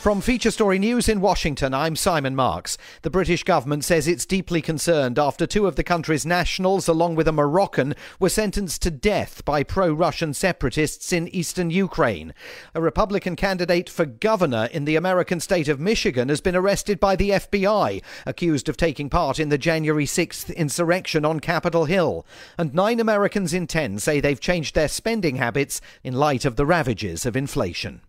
From Feature Story News in Washington, I'm Simon Marks. The British government says it's deeply concerned after two of the country's nationals, along with a Moroccan, were sentenced to death by pro-Russian separatists in eastern Ukraine. A Republican candidate for governor in the American state of Michigan has been arrested by the FBI, accused of taking part in the January 6th insurrection on Capitol Hill. And 9 Americans in 10 say they've changed their spending habits in light of the ravages of inflation.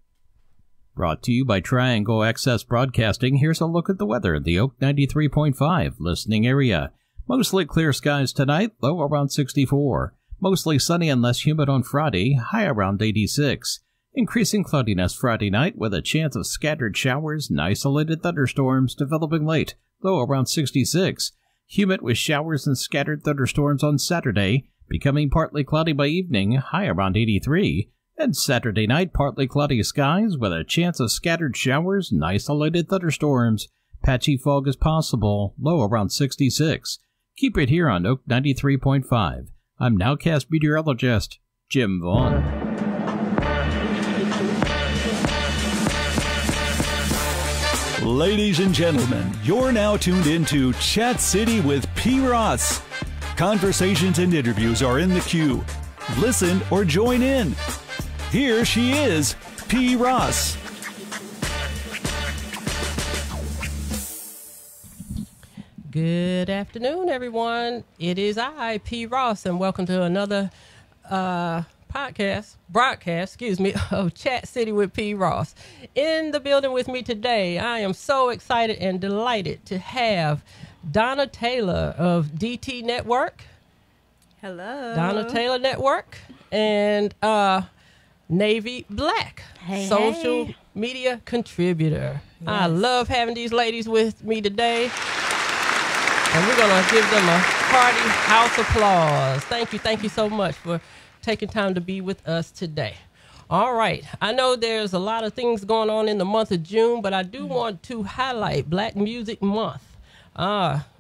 Brought to you by Triangle Access Broadcasting, here's a look at the weather in the Oak 93.5 listening area. Mostly clear skies tonight, low around 64. Mostly sunny and less humid on Friday, high around 86. Increasing cloudiness Friday night with a chance of scattered showers and isolated thunderstorms developing late, low around 66. Humid with showers and scattered thunderstorms on Saturday, becoming partly cloudy by evening, high around 83. And Saturday night, partly cloudy skies with a chance of scattered showers and isolated thunderstorms. Patchy fog is possible, low around 66. Keep it here on Oak 93.5. I'm Nowcast meteorologist Jim Vaughn. Ladies and gentlemen, you're now tuned into Chat City with P. Ross. Conversations and interviews are in the queue. Listen or join in. Here she is, P. Ross. Good afternoon, everyone. It is I, P. Ross, and welcome to another broadcast, of Chat City with P. Ross. In the building with me today, I am so excited and delighted to have Donna Taylor of DT Network. Hello. Donna Taylor Network, and Navy Black, social media contributor. Yes. I love having these ladies with me today, and we're going to give them a hearty house applause. Thank you so much for taking time to be with us today. All right, I know there's a lot of things going on in the month of June, but I do want to highlight Black Music Month.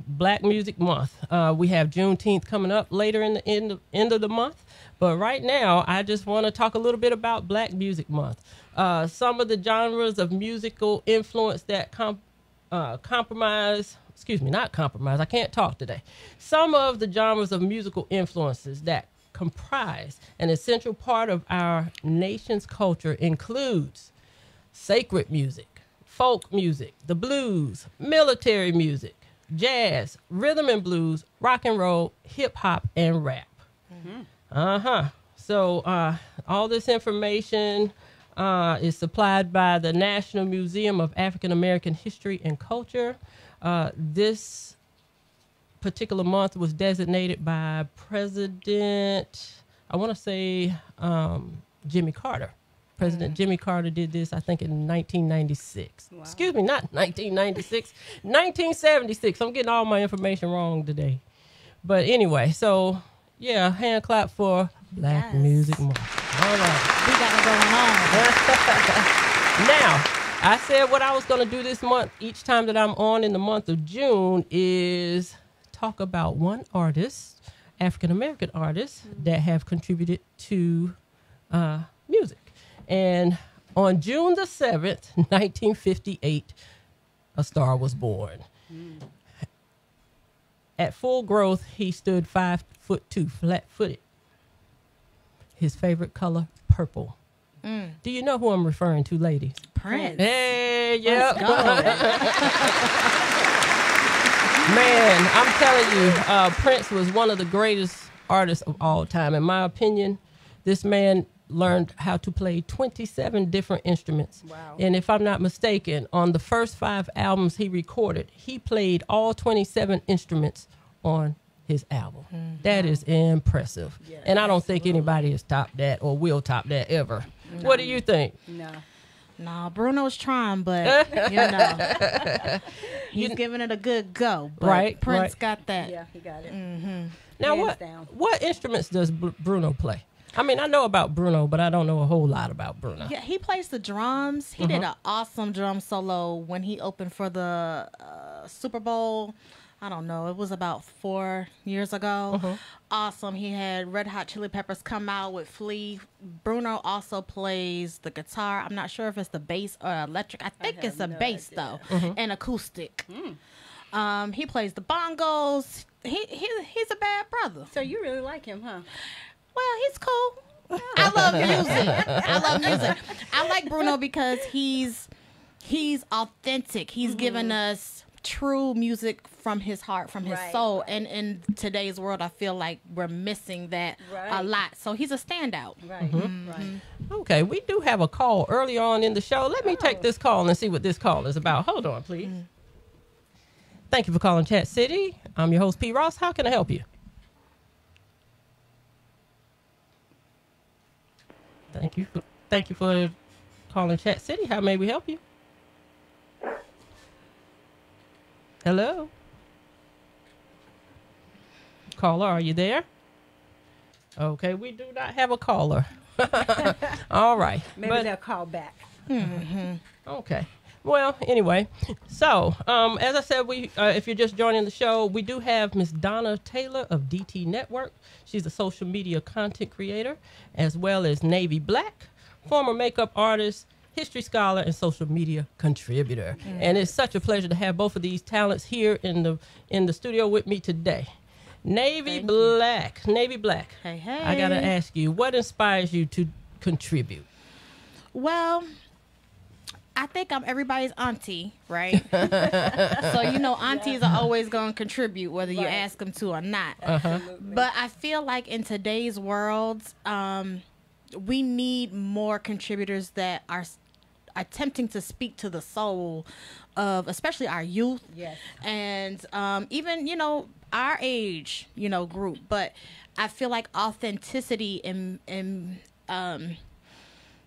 Black Music Month. We have Juneteenth coming up later in the end of the month. But right now, I just want to talk a little bit about Black Music Month. Some of the genres of musical influence that I can't talk today. Some of the genres of musical influences that comprise an essential part of our nation's culture includes sacred music, folk music, the blues, military music, jazz, rhythm and blues, rock and roll, hip hop, and rap. Mm-hmm. So all this information is supplied by the National Museum of African American History and Culture. This particular month was designated by President, I want to say Jimmy Carter. President Jimmy Carter did this, I think, in 1996. Wow. Excuse me, not 1996, 1976. I'm getting all my information wrong today. But anyway, so, yeah, hand clap for Black Music Month. All right. We got it going on. Now, I said what I was going to do this month, each time that I'm on in the month of June, is talk about one artist, African-American artist, that have contributed to music. And on June the 7th, 1958, a star was born. At full growth, he stood 5'2", flat-footed. His favorite color, purple. Do you know who I'm referring to, ladies? Prince. Hey, yeah. Let's go. Man, I'm telling you, Prince was one of the greatest artists of all time. In my opinion, this man learned how to play 27 different instruments. Wow. And if I'm not mistaken, on the first 5 albums he recorded, he played all 27 instruments on his album. Mm-hmm. That is impressive. Yeah, and I don't think anybody has topped that or will top that ever. No. What do you think? No, Bruno's trying, but you know, he's giving it a good go. But right, Prince got that. Yeah, he got it. Mm-hmm. Now, what instruments does Bruno play? I mean, I know about Bruno, but I don't know a whole lot about Bruno. Yeah, he plays the drums. He did an awesome drum solo when he opened for the Super Bowl. I don't know, it was about 4 years ago. Awesome. He had Red Hot Chili Peppers come out with Flea. Bruno also plays the guitar. I'm not sure if it's the bass or electric. I think it's a bass though, and acoustic. He plays the bongos. He's a bad brother. So you really like him, huh? Well, he's cool. I love music. I like Bruno because he's authentic. He's given us true music from his heart, from his soul. And in today's world, I feel like we're missing that a lot. So he's a standout. Right. Okay, we do have a call early on in the show. Let me take this call and see what this call is about. Hold on, please. Thank you for calling Chat City. I'm your host, P. Ross. How can I help you? Thank you for calling Chat City. How may we help you? Hello? Caller, are you there? Okay, we do not have a caller. All right. Maybe they'll call back. Okay. Well, anyway, so as I said, if you're just joining the show, we do have Miss Donna Taylor of DT Network. She's a social media content creator, as well as Navy Black, former makeup artist, history scholar, and social media contributor. And it's such a pleasure to have both of these talents here in the studio with me today. Navy Black. Hey. I gotta ask you, what inspires you to contribute? Well, I think I'm everybody's auntie, right? So, aunties are always going to contribute whether you ask them to or not. But I feel like in today's world, we need more contributors that are attempting to speak to the soul of especially our youth. Yes. And even, our age, group. But I feel like authenticity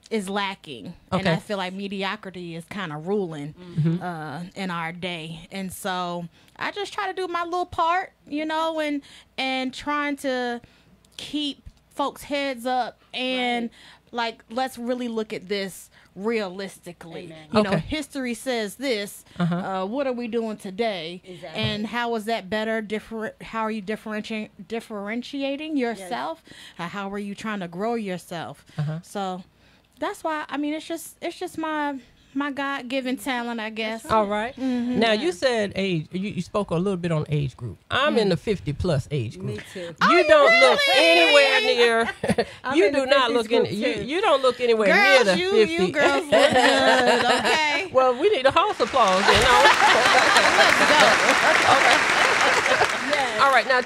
is lacking. And I feel like mediocrity is kind of ruling in our day. And so I just try to do my little part, and trying to keep folks' heads up and let's really look at this realistically. History says this. What are we doing today? Exactly. And how is that better? How are you differentiating yourself? How are you trying to grow yourself? So that's why, it's just my God-given talent, I guess. All right. Now, you said age. You spoke a little bit on age group. I'm in the 50-plus age group. Me too. You don't look anywhere near. You do not look in. You don't look anywhere near the 50. You girls look good. Okay. Well, we need a house applause. Let's go. Okay. All right. Now,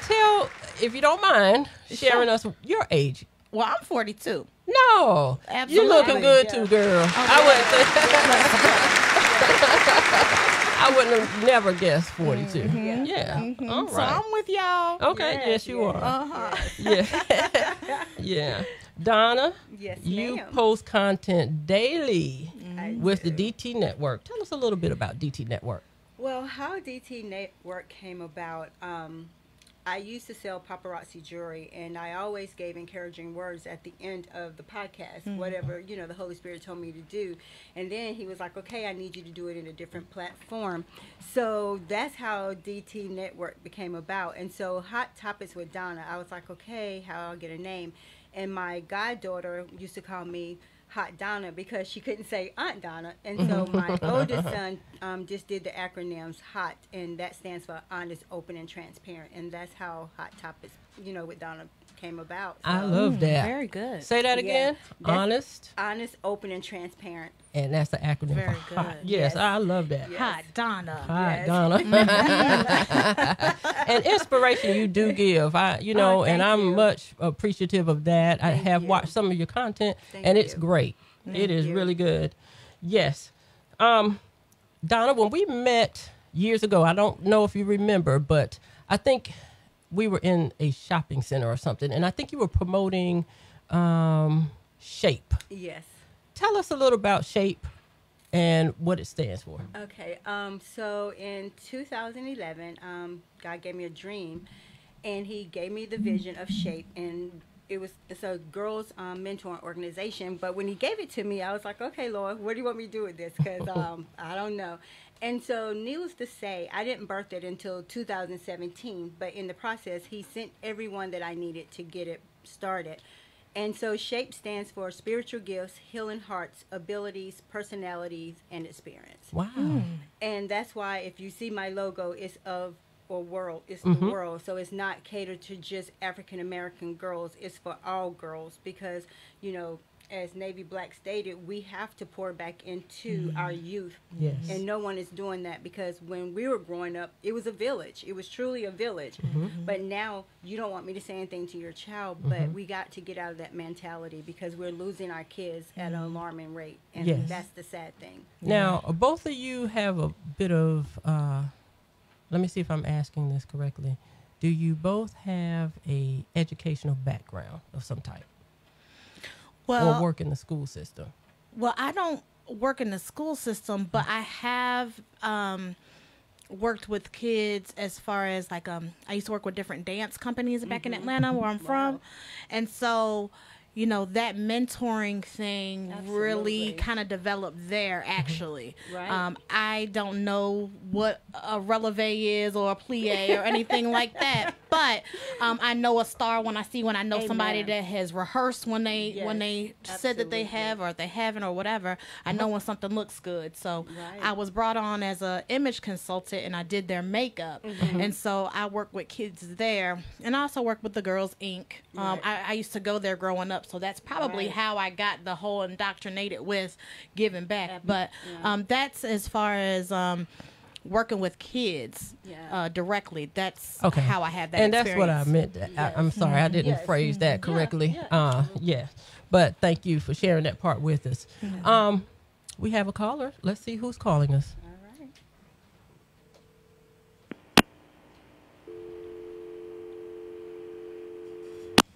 if you don't mind, sharing us your age. Well, I'm 42. No, absolutely. You're looking good too, girl. Okay. I wouldn't have never guessed 42. Yeah. All right. So I'm with y'all. Okay. Yes, you are. Yeah. Donna. Yes, you ma'am. post content daily with the DT Network. Tell us a little bit about DT Network. Well, how DT Network came about. I used to sell paparazzi jewelry, and I always gave encouraging words at the end of the podcast, whatever, the Holy Spirit told me to do. And then he was like, okay, I need you to do it in a different platform. So that's how DT Network became about. And so Hot Topics with Donna, I was like, okay, how I'll get a name. And my goddaughter used to call me Hot Donna because she couldn't say Aunt Donna. And so my oldest son just did the acronyms HOT, and that stands for honest, open, and transparent. And that's how Hot Topics, with Donna came about. So. I love that. Very good. Say that again. Honest, open, and transparent. And that's the acronym Very for good. HOT. Yes, I love that. Yes. Hot Donna. Hot Donna. And inspiration you do give. And I'm much appreciative of that. I have watched some of your content, and it's great. It is really good. Yes. Donna, when we met years ago, I don't know if you remember, but I think we were in a shopping center or something, and I think you were promoting SHAPE. Yes. Tell us a little about SHAPE and what it stands for. Okay. So in 2011, God gave me a dream, and he gave me the vision of SHAPE, and it's a girls mentoring organization. But when he gave it to me, I was like, okay, Lord, what do you want me to do with this? Because I don't know. And so, needless to say, I didn't birth it until 2017, but in the process, he sent everyone that I needed to get it started. And so, SHAPE stands for Spiritual Gifts, Healing Hearts, Abilities, Personalities, and Experience. Wow. And that's why if you see my logo, it's of or world, it's Mm-hmm. the world. So it's not catered to just African American girls, it's for all girls, because, you know, as Navy Black stated, we have to pour back into our youth. Yes. And no one is doing that, because when we were growing up, it was a village. It was truly a village. But now you don't want me to say anything to your child, but we got to get out of that mentality, because we're losing our kids at an alarming rate. And Yes. that's the sad thing. Now, both of you have a bit of, let me see if I'm asking this correctly. Do you both have a educational background of some type? Or work in the school system? Well, I don't work in the school system, but I have worked with kids as far as like I used to work with different dance companies back in Atlanta, where I'm from, and so you know, that mentoring thing really kind of developed there, actually. Right. I don't know what a releve is or a plie or anything like that, but I know a star when I know somebody that has rehearsed when they said that they have, or if they haven't, or whatever. I know when something looks good. So I was brought on as an image consultant, and I did their makeup. And so I work with kids there, and I also work with the Girls Inc. I used to go there growing up, so that's probably how I got the whole indoctrinated with giving back. But that's as far as working with kids directly. That's how I had that and experience. that's what I meant. I'm sorry, I didn't phrase that correctly. But thank you for sharing that part with us. We have a caller. Let's see who's calling us.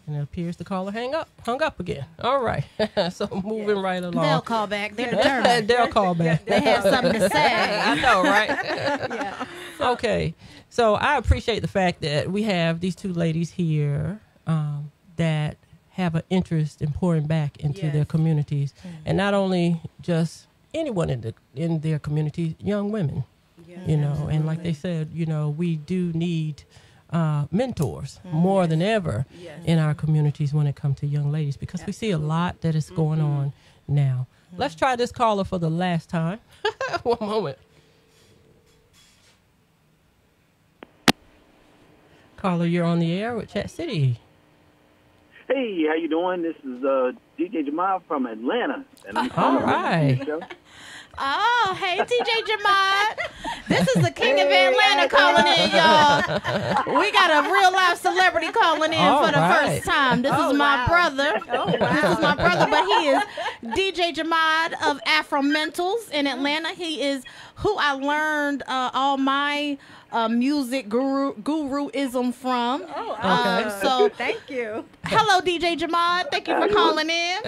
And it appears the caller hung up again. All right. So moving right along. They'll call back. They're determined. They'll call back. They have something to say. I know, right? Okay. So I appreciate the fact that we have these two ladies here that have an interest in pouring back into their communities. And not only just anyone in their communities, young women. You know, and like they said, you know, we do need mentors more than ever in our communities when it comes to young ladies, because we see a lot that is going on now. Let's try this caller for the last time. One moment. Caller, you're on the air with Chat City. Hey, how you doing? This is DJ Jamal from Atlanta. And I'm All right. Oh, hey, DJ Jamad. This is the King of Atlanta calling in, y'all. We got a real live celebrity calling in for the first time. This is my brother. This is my brother, but he is DJ Jamad of Afro Mentals in Atlanta. He is who I learned all my music guruism from. So thank you. Hello, DJ Jamad. Thank you for calling in.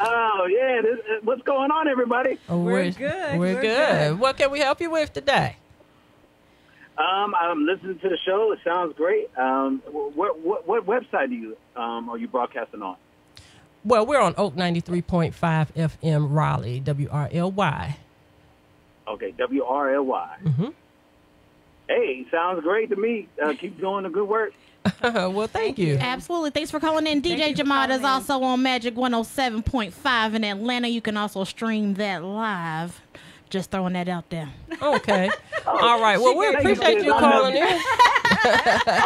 Oh, yeah. What's going on, everybody? We're good. We're good. What can we help you with today? I'm listening to the show. It sounds great. What website are you broadcasting on? Well, we're on Oak 93.5 FM Raleigh, WRLY. Okay, WRLY. Hey, sounds great to me. Keep doing the good work. Well, thank you. Absolutely. Thanks for calling in. DJ Jamad is also on Magic 107.5 in Atlanta. You can also stream that live. Just throwing that out there. Okay. All right. Well, we appreciate you calling in. All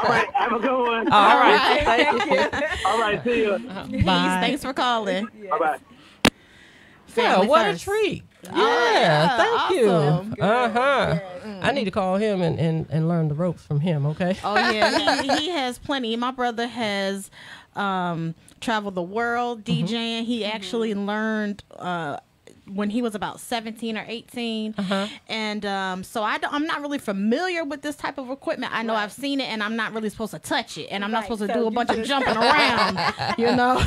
right. Have a good one. All right. Thank you. All right. See you. Peace. Thanks for calling. Bye-bye. Yeah, what a treat. Yeah, thank awesome. you. I need to call him and learn the ropes from him, okay? Oh, yeah. He has plenty. My brother has traveled the world DJing. He actually learned when he was about 17 or 18. And so I'm not really familiar with this type of equipment. I know I've seen it, and I'm not really supposed to touch it. And I'm not supposed to do a bunch of jumping around, you know?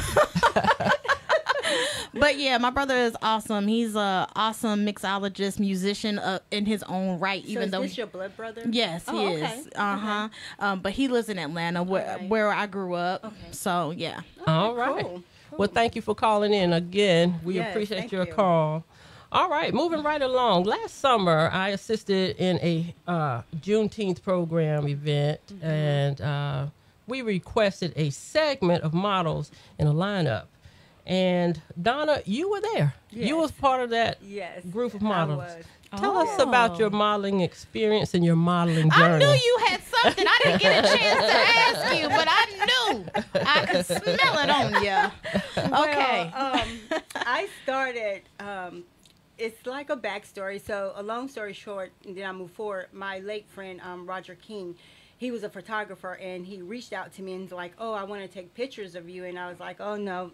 But yeah, my brother is awesome. He's a awesome mixologist, musician in his own right. Even though is this your blood brother? Yes, he is. But he lives in Atlanta, where I grew up. So yeah. All right. Cool. Well, thank you for calling in again. We appreciate your call. All right, moving right along. Last summer, I assisted in a Juneteenth program event, and we requested a segment of models in a lineup. And Donna, you were there. Yes. You was part of that group of models. I was. Tell us about your modeling experience and your modeling journey. I knew you had something. I didn't get a chance to ask you, but I knew. I could smell it on you. Okay. Well, I started, it's like a backstory. So a long story short, and then I move forward, my late friend, Roger King, he was a photographer, and he reached out to me and was like, oh, I want to take pictures of you. And I was like, oh, no,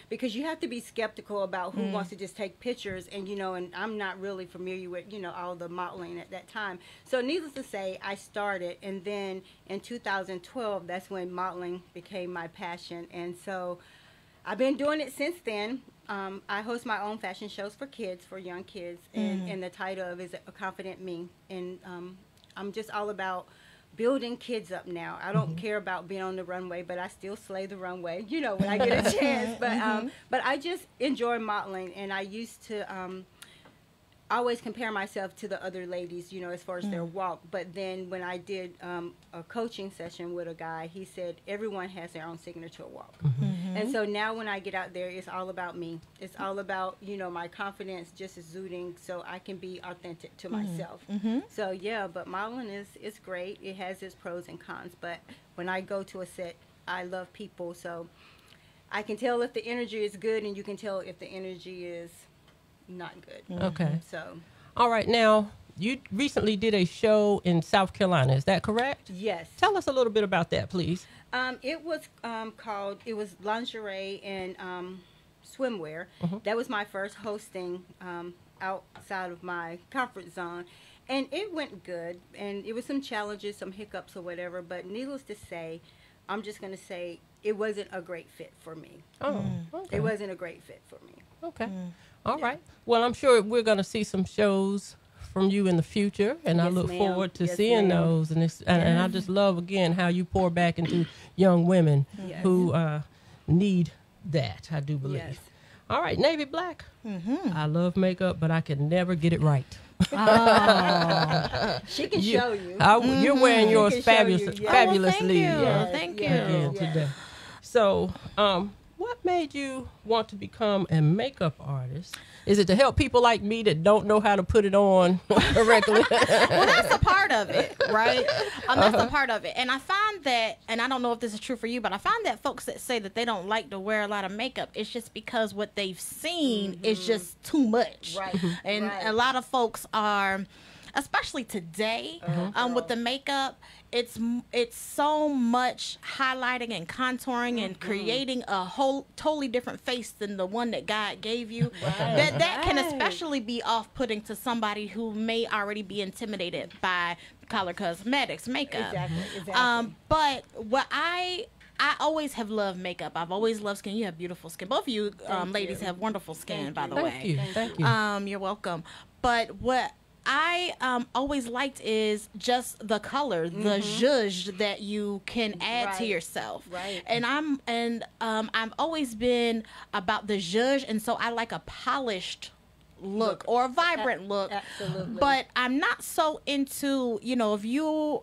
because you have to be skeptical about who wants to just take pictures. And, and I'm not really familiar with, all the modeling at that time. So needless to say, I started. And then in 2012, that's when modeling became my passion. And so I've been doing it since then. I host my own fashion shows for kids, for young kids. And the title of it is A Confident Me. And I'm just all about building kids up now. I don't care about being on the runway, but I still slay the runway, when I get a chance. But I just enjoy modeling, and I used to always compare myself to the other ladies, as far as their walk. But then when I did a coaching session with a guy, he said everyone has their own signature walk. And so now when I get out there, it's all about me. It's all about, my confidence just exuding so I can be authentic to myself. So, yeah, but modeling is great. It has its pros and cons. But when I go to a set, I love people. So I can tell if the energy is good, and you can tell if the energy is not good. Okay. So, all right. Now, you recently did a show in South Carolina. Is that correct? yes. Tell us a little bit about that, please. It was it was lingerie and swimwear. That was my first hosting outside of my comfort zone. And it went good. And it was some challenges, some hiccups or whatever. But needless to say, I'm just going to say it wasn't a great fit for me. Oh, okay. It wasn't a great fit for me. Okay. All right. Well, I'm sure we're going to see some shows from you in the future, and I Yes, look ma'am. forward to Yes, seeing ma'am. those. And I just love, again, how you pour back into young women Yes. who need that, I do believe. Yes. All right, Navy Black. I love makeup, but I can never get it right. She can show you. You're wearing yours She can show you, yes. fabulously. Thank you. Again today. So, what made you want to become a makeup artist? Is it to help people like me that don't know how to put it on correctly? Well, that's a part of it, right? That's a part of it. And I find that, and I don't know if this is true for you, but I find that folks that say that they don't like to wear a lot of makeup, it's just because what they've seen is just too much. Right. And Right. a lot of folks are, especially today, with the makeup, it's so much highlighting and contouring and creating a whole totally different face than the one that God gave you. That can especially be off-putting to somebody who may already be intimidated by color cosmetics, makeup. Exactly. But what I always have loved makeup. I've always loved skin. You have beautiful skin. Both of you ladies have wonderful skin, by the way. Thank you. You're welcome. But what I always liked is just the color, the zhuzh that you can add to yourself. Right. And I've always been about the zhuzh, and so I like a polished look or a vibrant look. Absolutely. But I'm not so into,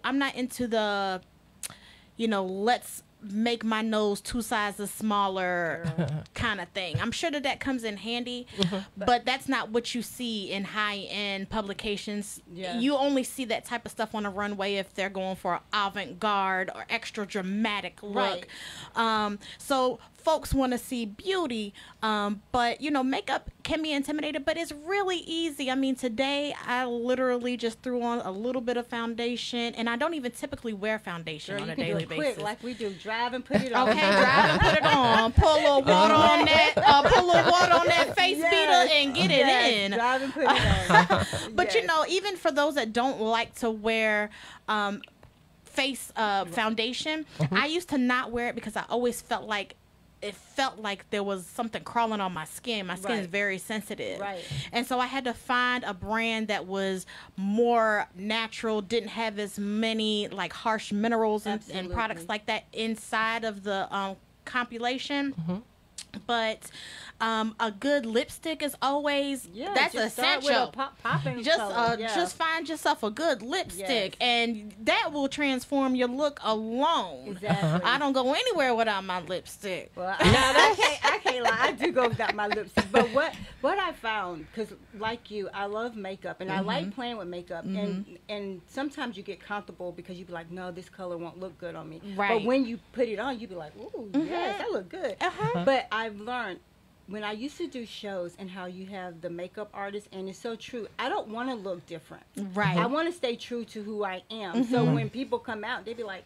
I'm not into the, let's make my nose 2 sizes smaller kind of thing. I'm sure that comes in handy, but that's not what you see in high-end publications. Yeah. You only see that type of stuff on a runway if they're going for avant-garde or extra dramatic look. Right. So folks want to see beauty, but makeup can be intimidated, but it's really easy. I mean, today I literally just threw on a little bit of foundation, and I don't even typically wear foundation on a daily you can do it basis. quick, like we do. Drive and put it on. Okay, drive and put it on. Pour a little water on that. Put a little water on that face beater and get it in. Drive and put it on. But Yes. even for those that don't like to wear face foundation, I used to not wear it because I always felt like there was something crawling on my skin. My skin is Right. very sensitive. Right. And so I had to find a brand that was more natural, didn't have as many like harsh minerals and products Absolutely. like that inside of the compilation. But a good lipstick is always that's essential. Just find yourself a good lipstick, and that will transform your look alone. Exactly. I don't go anywhere without my lipstick. Well, I can't lie. I do go without my lipstick. But what I found, because like you, I love makeup, and I like playing with makeup, and sometimes you get comfortable because you be like, no, this color won't look good on me. Right. But when you put it on, you be like, ooh, yes, that look good. But I've learned, when I used to do shows and how you have the makeup artist, and it's so true, I don't want to look different. Right. I want to stay true to who I am. So when people come out, they be like,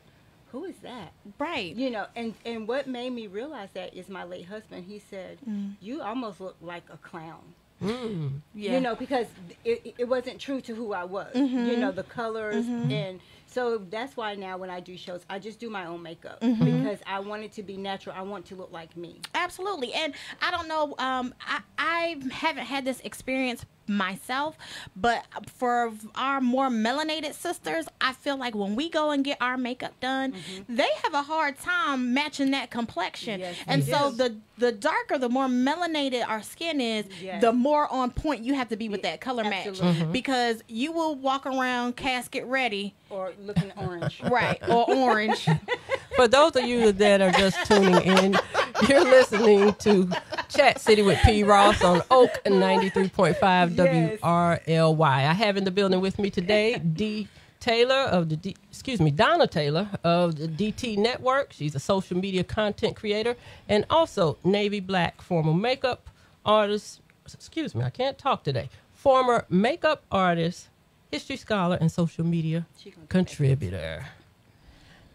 who is that? Right. You know, and what made me realize that is my late husband. He said, you almost look like a clown. Yeah. You know, because it wasn't true to who I was. You know, the colors. And so that's why now when I do shows, I just do my own makeup because I want it to be natural. I want to look like me. Absolutely. And I don't know, I haven't had this experience myself, but for our more melanated sisters, I feel like when we go and get our makeup done, they have a hard time matching that complexion. Yes, and so the darker, the more melanated our skin is, the more on point you have to be with that color match, because you will walk around casket ready or looking orange. Right, or orange. For those of you that are just tuning in, you're listening to Chat City with P. Ross on Oak 93.5 WRLY. I have in the building with me today Donna Taylor of the DT Network. She's a social media content creator and also Navy Black, former makeup artist. I can't talk today. Former makeup artist, history scholar, and social media contributor.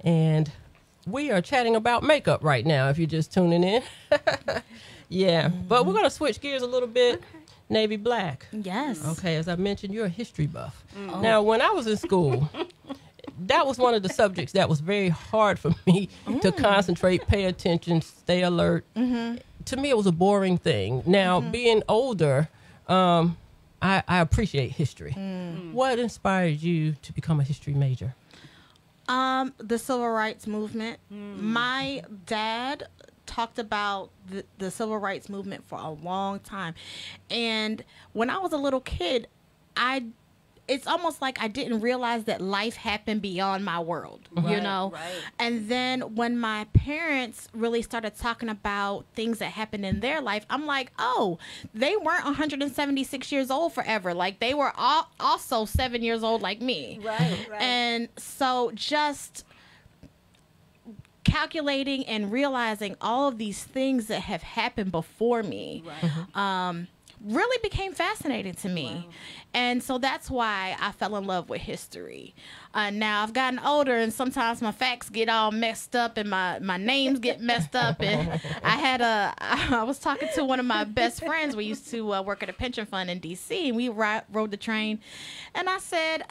And we are chatting about makeup right now, if you're just tuning in. But we're going to switch gears a little bit. Okay. Navy Black. Yes. Okay, as I mentioned, you're a history buff. Now, when I was in school, that was one of the subjects that was very hard for me to concentrate, pay attention, stay alert. To me, it was a boring thing. Now, being older, I appreciate history. What inspired you to become a history major? The civil rights movement. My dad talked about the civil rights movement for a long time, and when I was a little kid, it's almost like I didn't realize that life happened beyond my world, you know? Right. And then when my parents really started talking about things that happened in their life, I'm like, oh, they weren't 176 years old forever. Like, they were also 7 years old like me. Right. And so just calculating and realizing all of these things that have happened before me, really became fascinating to me. Wow. And so that's why I fell in love with history. Now I've gotten older, and sometimes my facts get all messed up and my names get messed up. And I was talking to one of my best friends. We used to work at a pension fund in D.C., and we rode the train. And I said,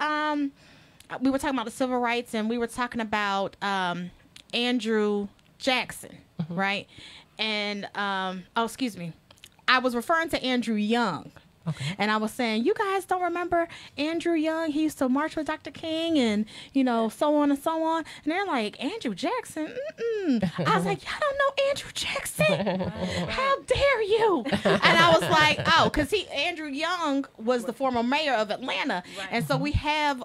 we were talking about the civil rights, and we were talking about Andrew Jackson, right? And, I was referring to Andrew Young. Okay. And I was saying, you guys don't remember Andrew Young? He used to march with Dr. King and, so on and so on. And they're like, Andrew Jackson? I was like, y'all don't know Andrew Jackson? How dare you? And I was like, oh, because Andrew Young was the former mayor of Atlanta. Right. And so we have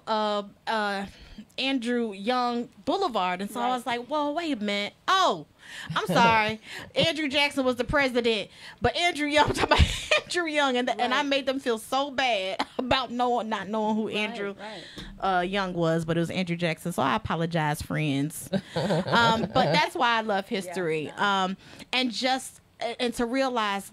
Andrew Young Boulevard. And so I was like, whoa, wait a minute. Oh, I'm sorry. Andrew Jackson was the president, but Andrew Young, I'm talking about Andrew Young, and I made them feel so bad about not knowing who Andrew Young was, but it was Andrew Jackson. So I apologize, friends. But that's why I love history, and to realize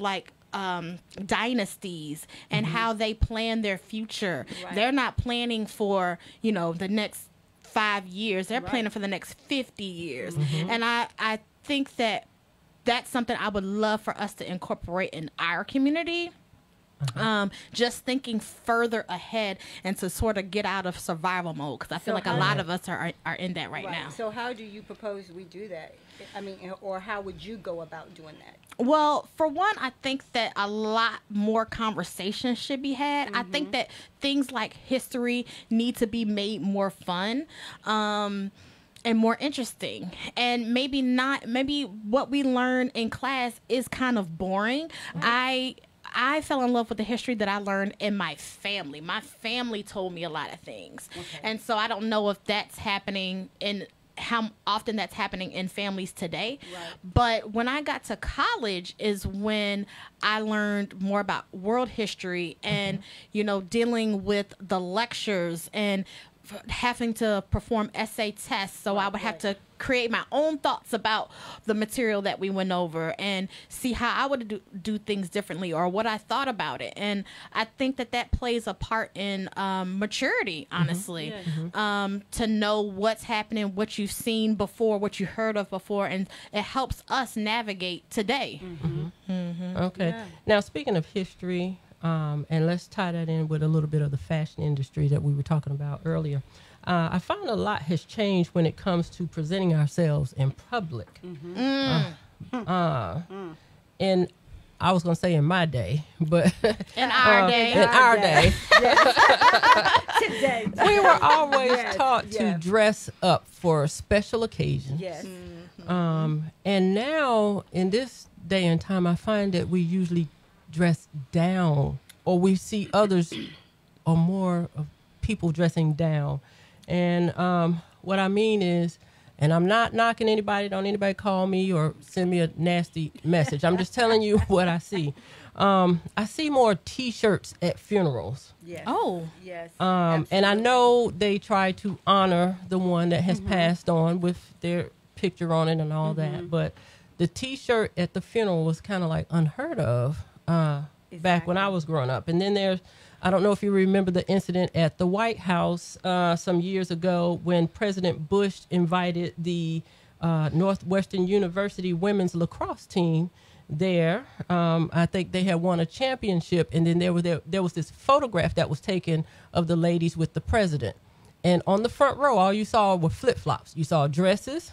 dynasties and how they plan their future. Right. They're not planning for the next 5 years. They're planning for the next 50 years, and I think that's something I would love for us to incorporate in our community. Just thinking further ahead and to sort of get out of survival mode, because I feel like a lot of us are in that right now. So how do you propose we do that? I mean, or how would you go about doing that? Well, for one, I think that a lot more conversations should be had. I think that things like history need to be made more fun. and more interesting. And maybe what we learn in class is kind of boring. I fell in love with the history that I learned in my family. My family told me a lot of things. Okay. And so I don't know if that's happening in how often that's happening in families today. Right. But when I got to college is when I learned more about world history and, dealing with the lectures and having to perform essay tests. So I would have to create my own thoughts about the material that we went over and see how I would do things differently or what I thought about it. And I think that plays a part in maturity, honestly, to know what's happening, what you've seen before, what you heard of before, and it helps us navigate today. Okay. Yeah. Now, speaking of history, and let's tie that in with a little bit of the fashion industry that we were talking about earlier. I found a lot has changed when it comes to presenting ourselves in public. And I was going to say in my day, but in our day. In our day. Today. We were always taught to dress up for special occasions. Yes. And now, in this day and time, I find that we usually dress down, or we see others or more of people dressing down. And what I mean is, and I'm not knocking anybody, don't anybody call me or send me a nasty message. I'm just telling you what I see. I see more T-shirts at funerals. Yes. Oh. Yes. And I know they try to honor the one that has passed on with their picture on it and all that, but the T-shirt at the funeral was kind of like unheard of back when I was growing up. And then there's, I don't know if you remember the incident at the White House some years ago when President Bush invited the Northwestern University women's lacrosse team there. I think they had won a championship, and then there was this photograph that was taken of the ladies with the president. And on the front row, all you saw were flip-flops. You saw dresses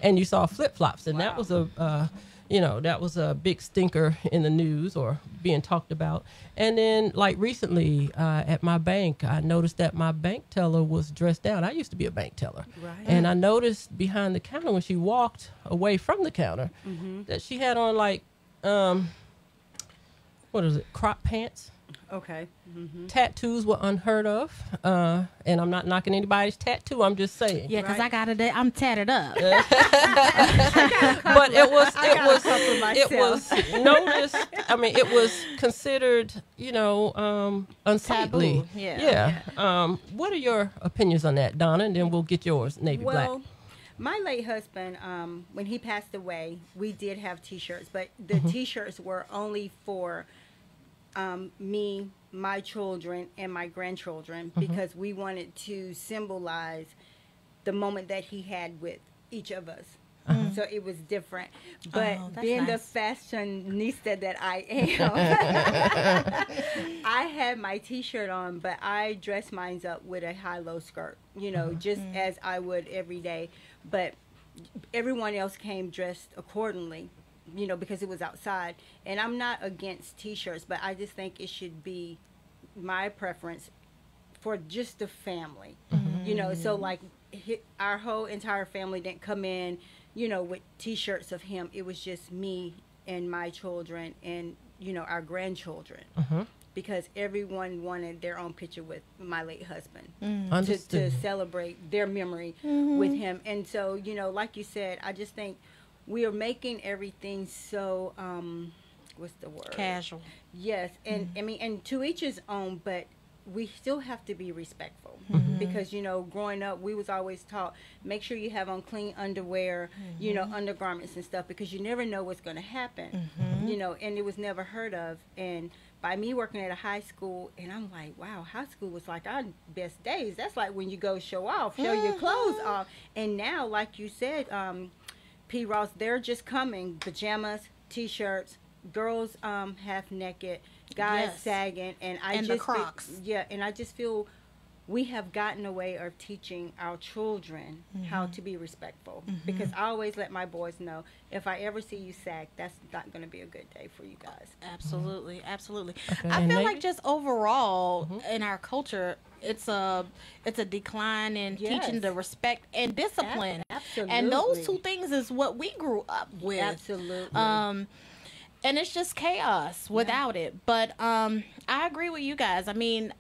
and you saw flip-flops. And that was that was a big stinker in the news or being talked about. And then, like recently at my bank, I noticed that my bank teller was dressed down. I used to be a bank teller. Right. And I noticed behind the counter when she walked away from the counter that she had on like, crop pants. Okay. Tattoos were unheard of, and I'm not knocking anybody's tattoo. I'm just saying. Yeah, because I got a day. I'm tatted up. But it was noticed. I mean, it was considered, unsightly. Taboo. Yeah. What are your opinions on that, Donna? And then we'll get yours, Navy Black. My late husband, when he passed away, we did have T-shirts, but the T-shirts were only for me, my children, and my grandchildren, because we wanted to symbolize the moment that he had with each of us. So it was different. But being the fashionista that I am, I had my T-shirt on, but I dressed mine up with a high-low skirt, just as I would every day. But everyone else came dressed accordingly, because it was outside. And I'm not against T-shirts, but I just think it should be my preference for just the family. So like our whole entire family didn't come in, with T-shirts of him. It was just me and my children and, our grandchildren. Because everyone wanted their own picture with my late husband to celebrate their memory with him. And so, like you said, I just think we are making everything so, what's the word? Casual. Yes. And I mean, and to each his own, but we still have to be respectful because, growing up, we was always taught, make sure you have on clean underwear, undergarments and stuff, because you never know what's going to happen, and it was never heard of. And by me working at a high school, and I'm like, wow, high school was like our best days. That's like when you go show your clothes off. And now, like you said, P. Ross, they're just coming, pajamas, T-shirts, girls half naked, guys sagging, and I just the Crocs. and I just feel we have gotten a way of teaching our children how to be respectful. Because I always let my boys know, if I ever see you sag, that's not going to be a good day for you guys. Absolutely, absolutely. Okay, I and feel Navy? like just overall in our culture, it's a decline in teaching the respect and discipline. Absolutely. And those two things is what we grew up with. Absolutely. And it's just chaos without it. But I agree with you guys. I mean,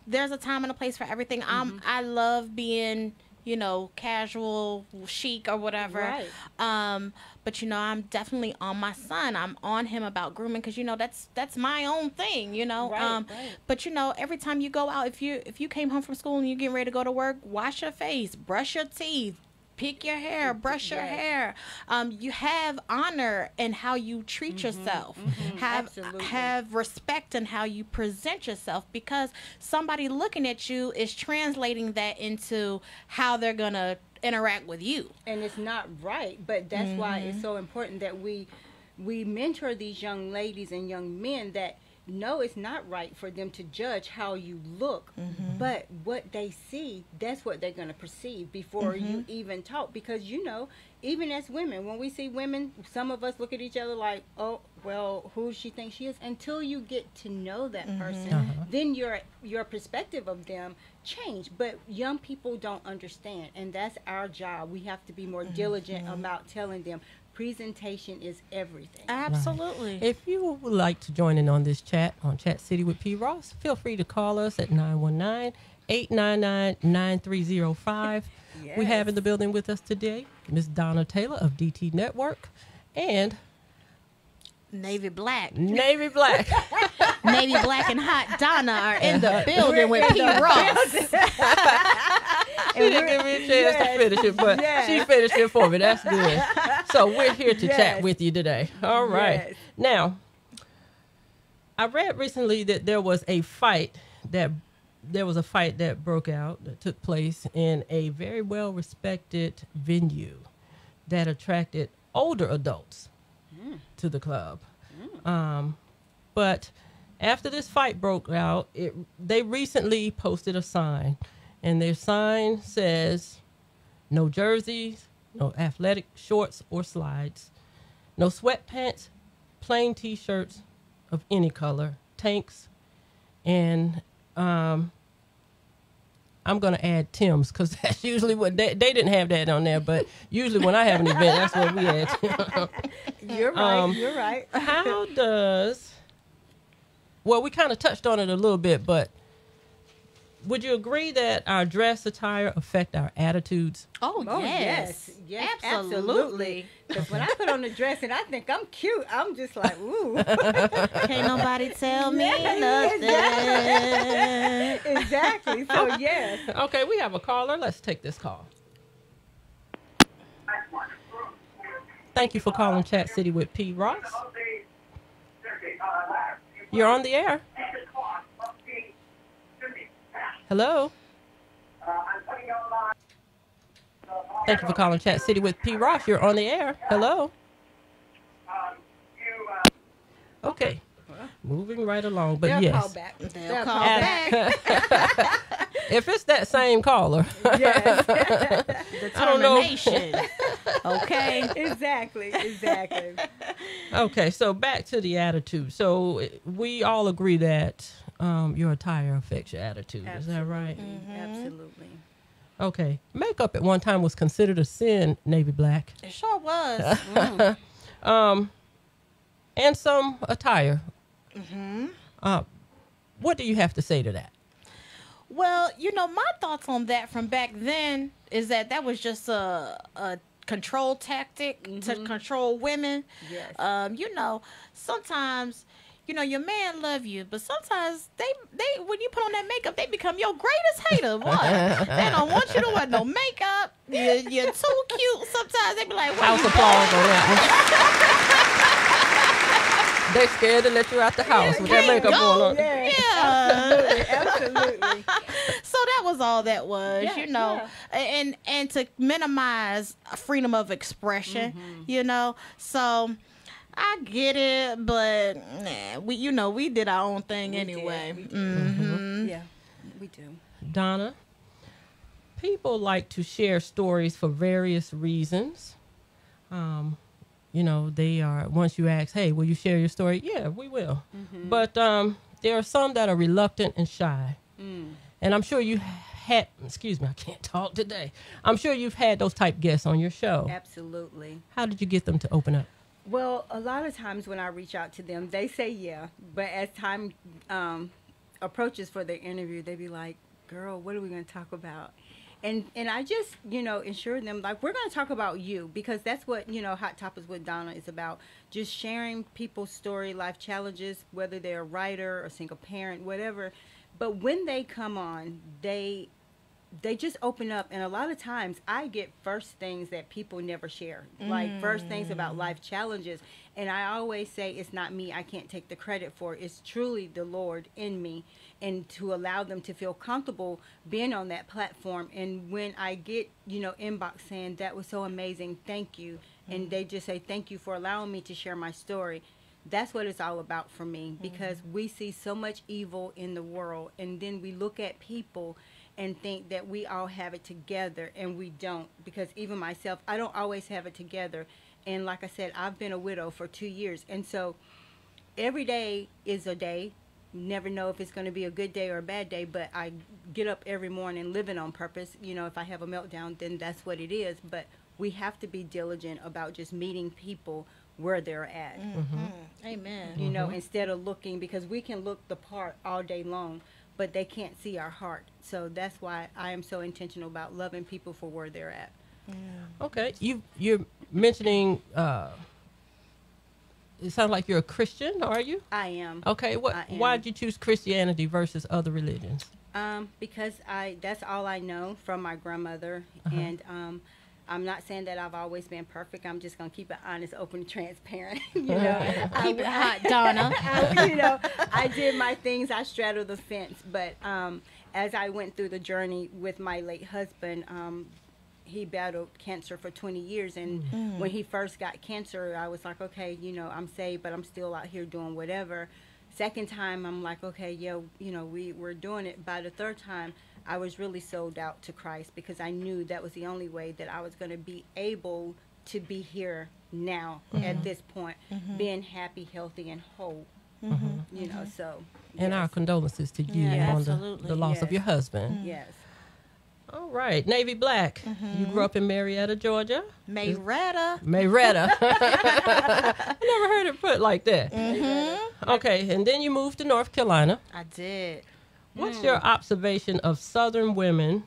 there's a time and a place for everything. I love being, you know, casual, chic or whatever. Right. But you know, I'm definitely on my son. I'm on him about grooming because you know that's my own thing. You know. Right. But you know, every time you go out, if you came home from school and you're getting ready to go to work, wash your face, brush your teeth. Pick your hair, brush your hair. You have honor in how you treat yourself. Have respect in how you present yourself, because somebody looking at you is translating that into how they're gonna interact with you. And it's not right, but that's why it's so important that we mentor these young ladies and young men that no, it's not right for them to judge how you look, but what they see, that's what they're going to perceive before you even talk. Because, you know, even as women, when we see women, some of us look at each other like, oh, well, who does she think she is? Until you get to know that person, then your perspective of them change. But young people don't understand, and that's our job. We have to be more diligent about telling them. Presentation is everything. Absolutely. If you would like to join in on this chat on Chat City with P. Ross, feel free to call us at 919-899-9305. We have in the building with us today Miss Donna Taylor of DT Network and Navy Black. Navy Black. Navy Black and Hot Donna are in the building with P. Ross. She didn't give me a chance to finish it, but she finished it for me. That's good. So we're here to chat with you today. All right. Yes. Now, I read recently that there was a fight that broke out, that took place in a very well-respected venue that attracted older adults to the club. But after this fight broke out, they recently posted a sign. And their sign says, no jerseys, no athletic shorts or slides, no sweatpants, plain T-shirts of any color, tanks, and I'm going to add Tim's because that's usually what they didn't have that on there. But usually when I have an event, that's what we add. You're right. You're right. How does, well, we kind of touched on it a little bit, but would you agree that our dress attire affect our attitudes? Oh, yes. Absolutely. Because when I put on the dress and I think I'm cute, I'm just like, ooh. Can't nobody tell me nothing. Exactly. So, yes. Okay, we have a caller. Let's take this call. Thank you for calling Chat City with P. Ross. You're on the air. Hello. Thank you for calling Chat City with P. Ross. You're on the air. Hello. Okay. Moving right along, but They'll yes. call back. They'll call back. If it's that same caller. Yes. I don't know. Determination. Okay. Exactly. Okay, so back to the attitude. So we all agree that your attire affects your attitude. Is that right? Absolutely. Okay. Makeup at one time was considered a sin, Navy Black. It sure was. And some attire. What do you have to say to that? Well, you know, my thoughts on that from back then is that was just a control tactic to control women. Yes. You know, sometimes, you know, your man love you, but sometimes they when you put on that makeup, they become your greatest hater. What? They don't want you to wear no makeup. You're too cute. Sometimes they be like, House applause on that one. They scared to let you out the house with that makeup going on. Yeah. Absolutely. So that was all that was, Yeah, you know, and to minimize freedom of expression, you know. So I get it, but we did our own thing anyway. Yeah, we do. Donna, people like to share stories for various reasons. They are, once you ask, hey, will you share your story? Yeah, we will. Mm-hmm. But there are some that are reluctant and shy. And I'm sure you had, excuse me, I can't talk today. I'm sure you've had those type guests on your show. Absolutely. How did you get them to open up? Well, a lot of times when I reach out to them, they say yeah. But as time approaches for their interview, they be like, girl, what are we going to talk about? And I just, ensure them, like, we're going to talk about you, because that's what, Hot Topics with Donna is about. Just sharing people's story, life challenges, whether they're a writer or single parent, whatever. But when they come on, they just open up. And a lot of times I get first things that people never share, like first things about life challenges. And I always say, it's not me. I can't take the credit for it. It's truly the Lord in me. And to allow them to feel comfortable being on that platform. And when I get, inbox saying, that was so amazing, thank you. And they just say, thank you for allowing me to share my story. That's what it's all about for me, because we see so much evil in the world, and then we look at people and think that we all have it together, and we don't, because even myself, I don't always have it together. And like I said, I've been a widow for 2 years, and so every day is a day. Never know if it's going to be a good day or a bad day, but I get up every morning living on purpose. If I have a meltdown, then that's what it is. But we have to be diligent about just meeting people where they're at. Amen. Instead of looking, because we can look the part all day long, but they can't see our heart. So that's why I am so intentional about loving people for where they're at. Okay, you're mentioning, it sounds like you're a Christian, are you? I am. Okay, why did you choose Christianity versus other religions? Because that's all I know from my grandmother. And I'm not saying that I've always been perfect. I'm just going to keep it honest, open, and transparent. Keep it hot, Donna. I did my things. I straddled the fence. But as I went through the journey with my late husband, he battled cancer for 20 years. And when he first got cancer, I was like, okay, I'm saved, but I'm still out here doing whatever. Second time, I'm like, okay, we're doing it. By the third time, I was really sold out to Christ, because I knew that was the only way that I was going to be able to be here now at this point, being happy, healthy, and whole. So. And our condolences to you on the loss of your husband. Yes. All right, Navy Black. You grew up in Marietta, Georgia. Marietta. I never heard it put like that. Okay, and then you moved to North Carolina. I did. What's your observation of Southern women?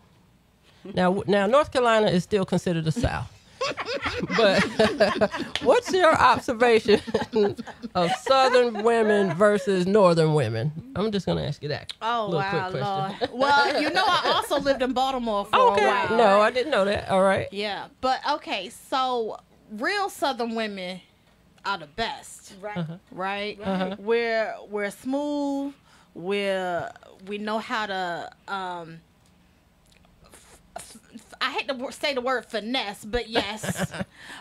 Now, North Carolina is still considered the South. But what's your observation of Southern women versus Northern women? I'm just going to ask you that. Oh, wow, Lord. Well, I also lived in Baltimore for a while. No, I didn't know that. All right. Yeah. But, okay, so real Southern women are the best. Right? We're smooth. We know how to I hate to say the word finesse, but yes,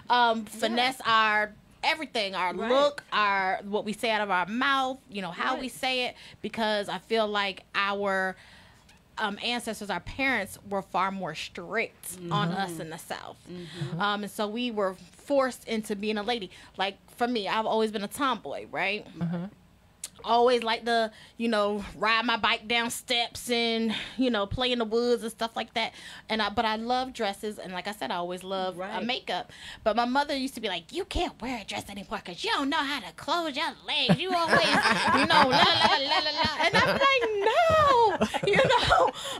finesse our everything, our look, our what we say out of our mouth, how we say it, because I feel like our ancestors, our parents, were far more strict on us in the South. And so we were forced into being a lady. Like, for me, I've always been a tomboy, right? Always like to, ride my bike down steps and, play in the woods and stuff like that. But I love dresses. And like I said, I always love makeup. But my mother used to be like, you can't wear a dress anymore because you don't know how to close your legs. You always, la, la, la, la, la. And I'm like,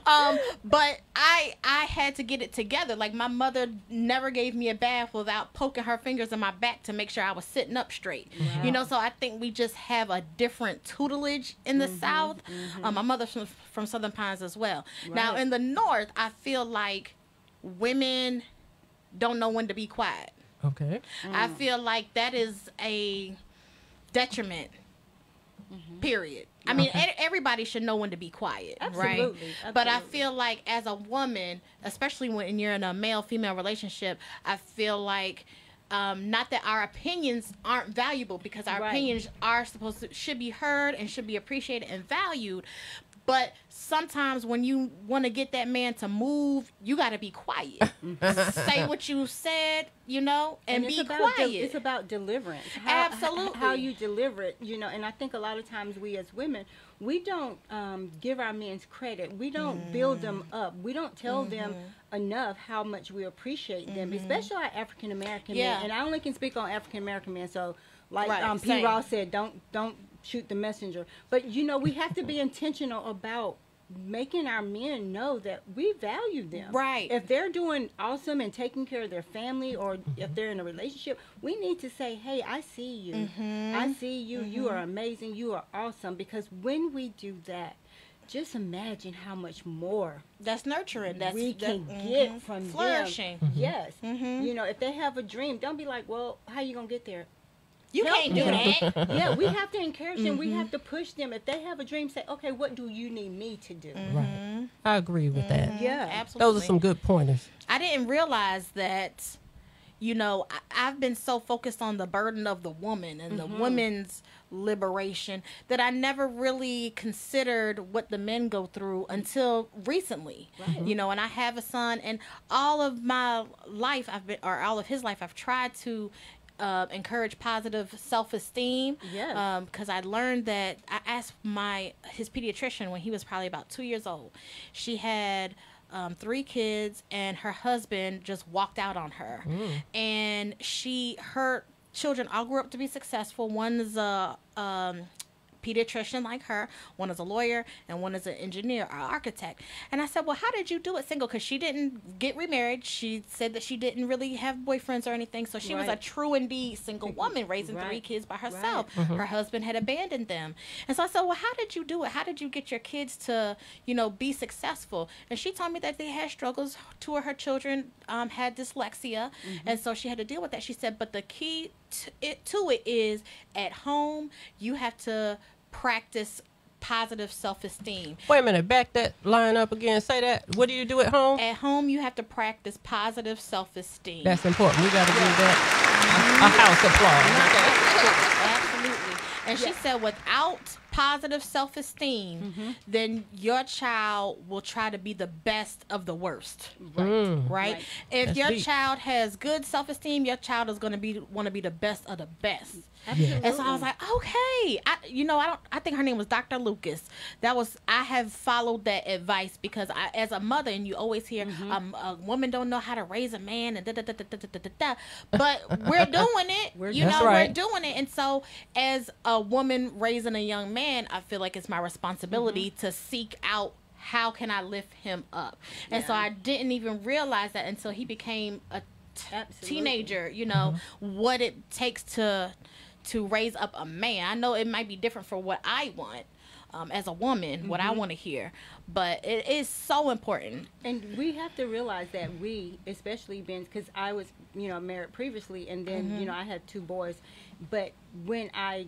no, but I had to get it together. Like, my mother never gave me a bath without poking her fingers in my back to make sure I was sitting up straight. So I think we just have a different tutelage in the South. My mother's from Southern Pines as well. Now, in the North, I feel like women don't know when to be quiet. Okay. I feel like that is a detriment. Period. I mean, everybody should know when to be quiet, right? Absolutely. But I feel like as a woman, especially when you're in a male-female relationship, I feel like not that our opinions aren't valuable, because our opinions are should be heard and should be appreciated and valued, But sometimes when you want to get that man to move, you got to be quiet. Say what you said, and be quiet. It's about deliverance. Absolutely. How you deliver it, and I think a lot of times we as women, we don't give our men credit. We don't build them up. We don't tell them enough how much we appreciate them, especially our African American men. And I only can speak on African American men, so like P. Ross said, don't shoot the messenger. But we have to be intentional about making our men know that we value them. Right. If they're doing awesome and taking care of their family, or if they're in a relationship, we need to say, hey, I see you. I see you. You are amazing. You are awesome. Because when we do that, just imagine how much more that's nurturing. We can get from flourishing. Them. Yes. If they have a dream, don't be like, well, how you going to get there? You can't do that. Yeah, we have to encourage them. We have to push them. If they have a dream, say, okay, what do you need me to do? Right. I agree with that. Yeah, absolutely. Those are some good pointers. I didn't realize that, I've been so focused on the burden of the woman and the women's liberation that I never really considered what the men go through until recently. Right. And I have a son, and all of my life all of his life, I've tried to encourage positive self-esteem. Yes. Because I learned that I asked his pediatrician when he was probably about 2 years old. She had 3 kids, and her husband just walked out on her. And her children all grew up to be successful. One is a pediatrician like her, one is a lawyer, and one is an engineer or architect. And I said, well, how did you do it single? Because she didn't get remarried. She said that she didn't really have boyfriends or anything, so she was a true indeed single woman raising 3 kids by herself. Her husband had abandoned them. And so I said, well, how did you do it? How did you get your kids to be successful? And she told me that they had struggles. 2 of her children had dyslexia, and so she had to deal with that. She said, but the key to it is at home you have to practice positive self-esteem. Wait a minute, back that line up again. Say that. What do you do at home? At home, you have to practice positive self-esteem. That's important. We got to give that a house applause. Absolutely. And she said without positive self-esteem, then your child will try to be the best of the worst. Right? If That's your deep. child has good self-esteem, your child is going to want to be the best of the best. Absolutely. And so I was like, okay. I think her name was Dr. Lucas. I have followed that advice because as a mother, and you always hear, a woman don't know how to raise a man, and da-da-da-da-da-da-da. But we're doing it. We're doing it. And so as a woman raising a young man, I feel like it's my responsibility to seek out how can I lift him up. And so I didn't even realize that until he became a teenager, what it takes to raise up a man. I know it might be different for what I want as a woman, what I want to hear, but it is so important. And we have to realize that we, especially because I was, married previously, and then, I had 2 boys, but when I,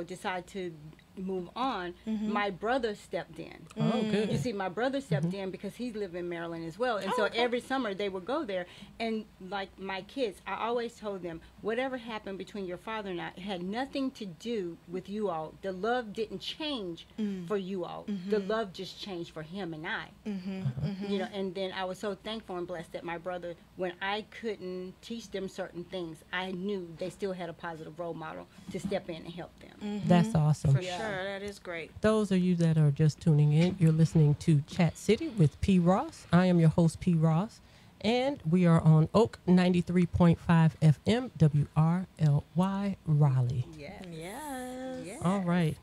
decided to move on, my brother stepped in. Oh, good. You see, my brother stepped in because he lived in Maryland as well. And so every summer they would go there. And like my kids, I always told them, whatever happened between your father and I, it had nothing to do with you all. The love didn't change for you all. The love just changed for him and I. And then I was so thankful and blessed that my brother, when I couldn't teach them certain things, I knew they still had a positive role model to step in and help them. That's awesome. For sure, that is great. Those of you that are just tuning in, you're listening to Chat City with P. Ross. I am your host, P. Ross, and we are on Oak 93.5 FM, WRLY Raleigh. Yes. All right.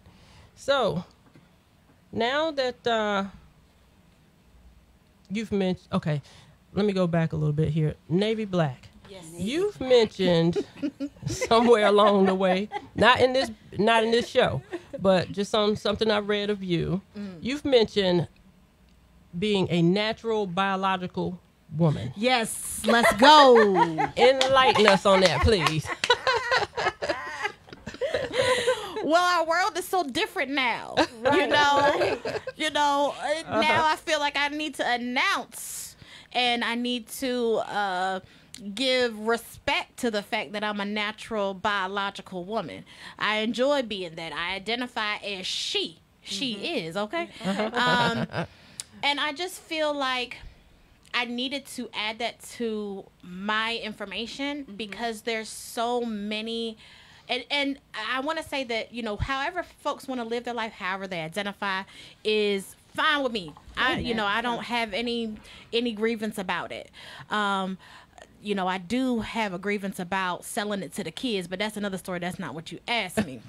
So, now that you've mentioned, okay, let me go back a little bit here. Navy Black. Yes. You've mentioned somewhere along the way, not in this show, but just something I read of you. You've mentioned being a natural biological woman. Yes, let's go. Enlighten us on that, please. Well, our world is so different now. Now I feel like I need to announce, and I need to give respect to the fact that I'm a natural biological woman. I enjoy being that. I identify as she. she is, okay? And I just feel like I needed to add that to my information because there's so many. And I want to say that, you know, however folks want to live their life, however they identify is fine with me. I don't have any grievance about it. You know, I do have a grievance about selling it to the kids, but that's another story. That's not what you asked me.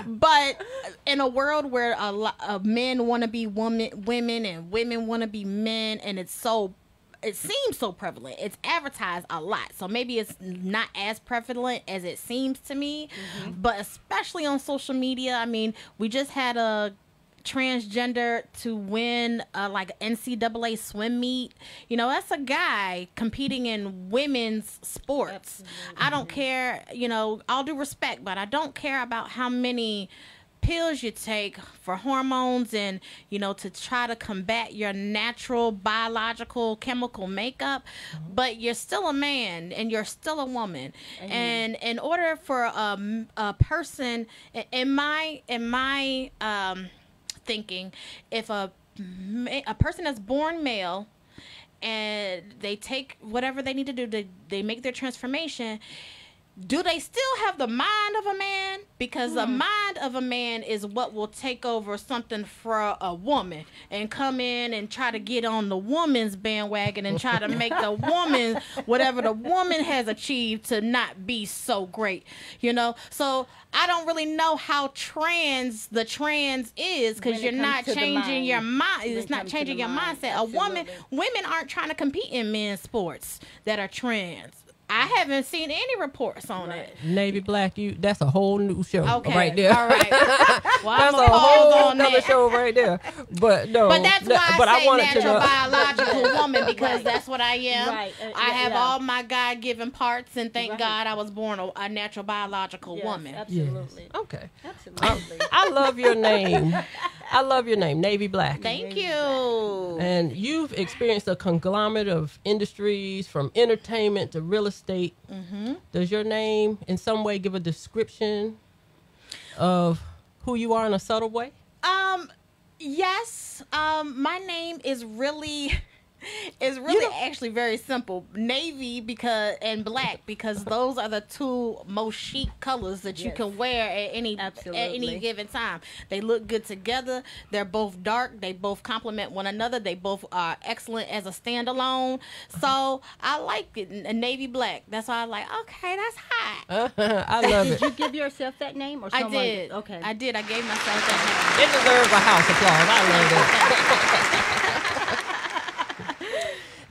But in a world where a lot of men want to be women and women want to be men, and it seems so prevalent. It's advertised a lot. So maybe it's not as prevalent as it seems to me, but especially on social media. I mean, we just had a transgender to win like NCAA swim meet. You know, that's a guy competing in women's sports. Absolutely. I don't care, you know, all due respect, but I don't care about how many pills you take for hormones and, you know, to try to combat your natural biological chemical makeup, but you're still a man and you're still a woman. And in order for a person in my thinking, if a person that's born male and they take whatever they need to do, they make their transformation, do they still have the mind of a man? Because the mind of a man is what will take over something for a woman and come in and try to get on the woman's bandwagon and try to make the woman, whatever the woman has achieved, to not be so great, you know? So I don't really know how the trans is, because you're not changing your mind. It's not changing your mindset. Women aren't trying to compete in men's sports that are trans. I haven't seen any reports on it. Navy Black, that's a whole new show right there. All right. Well, that's a whole other show right there. But no. But that's why I say natural biological woman, because that's what I am. Right. I have all my God-given parts, and thank God I was born a natural biological woman. Absolutely. Yes. Okay. Absolutely. I love your name. Navy Black. Thank you. And you've experienced a conglomerate of industries, from entertainment to real estate. Does your name in some way give a description of who you are in a subtle way? Yes. My name is really actually very simple. Navy and black, because those are the two most chic colors that you can wear at any given time. They look good together. They're both dark. They both complement one another. They both are excellent as a standalone. So I like it. Navy black. That's why I like. Okay, that's hot. I love it. Did you give yourself that name, or someone? I did. Okay. I did. I gave myself that name. It deserves a house applause. I love it.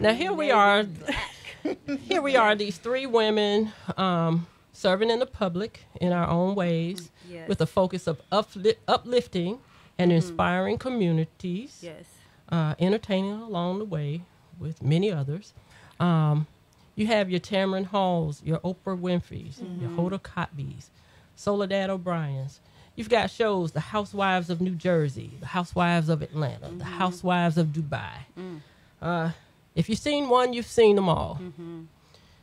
Now here we are. Here we are, these three women serving in the public in our own ways, with a focus of uplifting and inspiring communities, entertaining along the way with many others. You have your Tamron Halls, your Oprah Winfreys, your Hoda Kotbs, Soledad O'Briens. You've got shows, the Housewives of New Jersey, the Housewives of Atlanta, the Housewives of Dubai. If you've seen one, you've seen them all.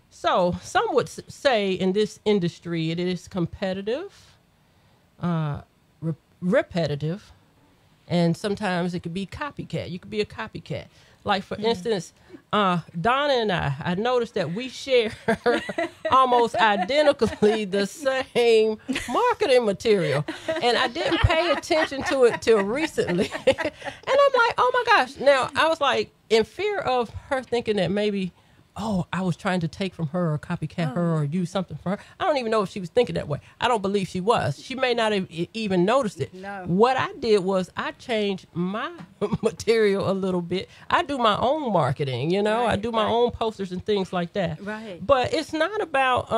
So some would say in this industry it is competitive, repetitive, and sometimes it could be copycat. You could be a copycat. Like, for instance, Donna and I noticed that we share almost identically the same marketing material. And I didn't pay attention to it till recently. And I'm like, oh my gosh. Now, I was like, in fear of her thinking that maybe, I was trying to take from her or copycat her or use something for her. I don't even know if she was thinking that way. I don't believe she was. She may not have even noticed it. No. What I did was I changed my material a little bit. I do my own marketing, you know. I do my own posters and things like that. Right. But it's not about,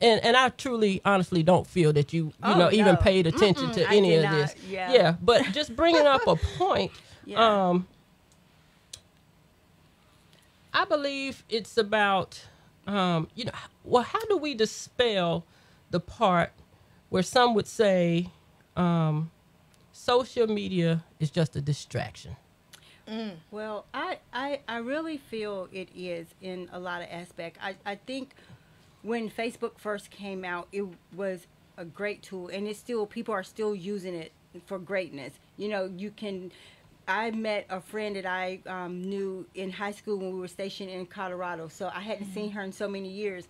and I truly, honestly don't feel that you even paid attention to any of this. Yeah, but just bringing up a point, I believe it's about, how do we dispel the part where some would say social media is just a distraction? Well, I really feel it is in a lot of aspects. I think when Facebook first came out, it was a great tool, and it's still, people are still using it for greatness. You know, I met a friend that I knew in high school when we were stationed in Colorado, so I hadn't seen her in so many years.